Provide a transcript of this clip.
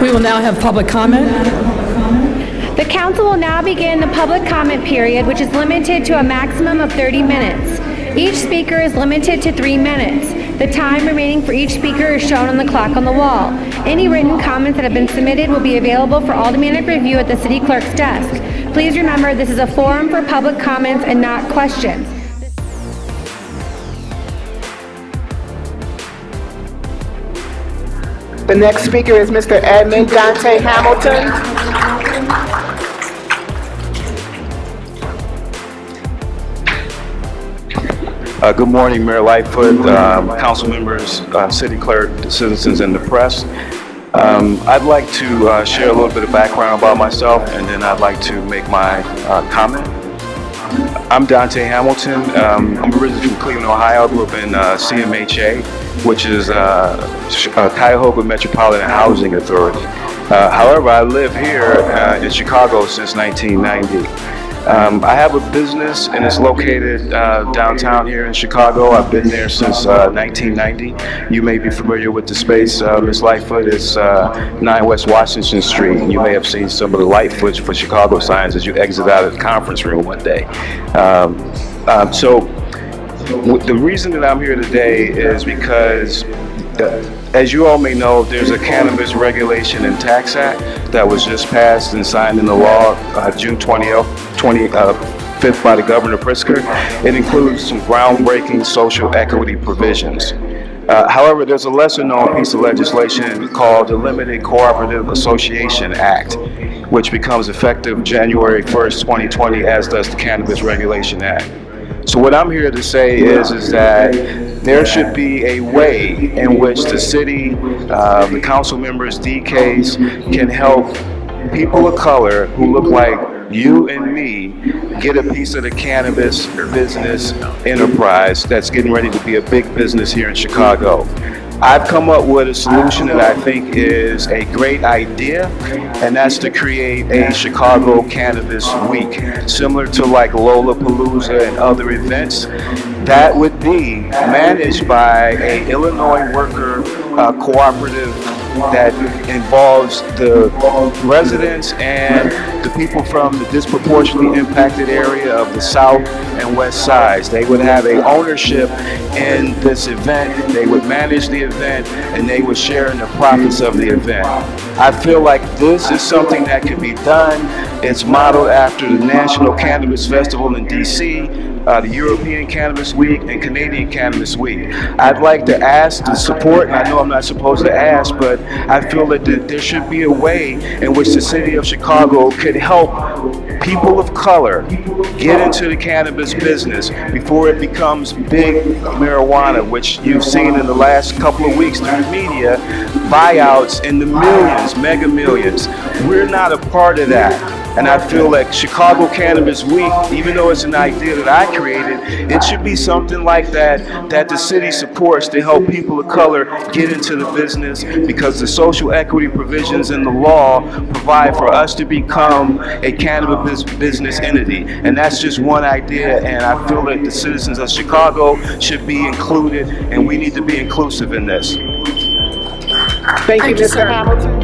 We will now have public comment. The council will now begin the public comment period, which is limited to a maximum of 30 minutes. Each speaker is limited to 3 minutes. The time remaining for each speaker is shown on the clock on the wall. Any written comments that have been submitted will be available for aldermanic review at the city clerk's desk. Please remember, this is a forum for public comments and not questions. The next speaker is Mr. Edmund Dante Hamilton. Good morning, Mayor Lightfoot, council members, city clerk, the citizens, and the press. I'd like to share a little bit of background about myself, and then I'd like to make my comment. I'm Dante Hamilton. I'm originally from Cleveland, Ohio. I grew up in CMHA, which is Cuyahoga Metropolitan Housing Authority. However, I live here in Chicago since 1990. I have a business and it's located downtown here in Chicago. I've been there since 1990. You may be familiar with the space, Ms. Lightfoot. It's 9 West Washington Street. You may have seen some of the Lightfoot for Chicago signs as you exit out of the conference room one day. So the reason that I'm here today is because as you all may know, there's a Cannabis Regulation and Tax Act that was just passed and signed into law June 25th by the Governor Pritzker. It includes some groundbreaking social equity provisions. However, there's a lesser known piece of legislation called the Limited Cooperative Association Act, which becomes effective January 1st, 2020, as does the Cannabis Regulation Act. So what I'm here to say is that there should be a way in which the city, the council members, DKs, can help people of color who look like you and me get a piece of the cannabis business enterprise that's getting ready to be a big business here in Chicago. I've come up with a solution that I think is a great idea, and that's to create a Chicago Cannabis Week, similar to like Lollapalooza and other events. That would be managed by an Illinois worker cooperative that involves the residents and the people from the disproportionately impacted area of the south and west sides. They would have a ownership in this event, they would manage the event, and they would share in the profits of the event. I feel like this is something that can be done. It's modeled after the National Cannabis Festival in DC, the European Cannabis Week, and Canadian Cannabis Week. I'd like to ask to support, and I know I'm not supposed to ask, but I feel that there should be a way in which the city of Chicago could help people of color get into the cannabis business before it becomes big marijuana, which you've seen in the last couple of weeks through the media, buyouts in the millions, mega millions. We're not a part of that. And I feel like Chicago Cannabis Week, even though it's an idea that I created, it should be something like that, that the city supports to help people of color get into the business, because the social equity provisions in the law provide for us to become a cannabis business entity. And that's just one idea, and I feel that the citizens of Chicago should be included, and we need to be inclusive in this. Thank you, Mr. Hamilton.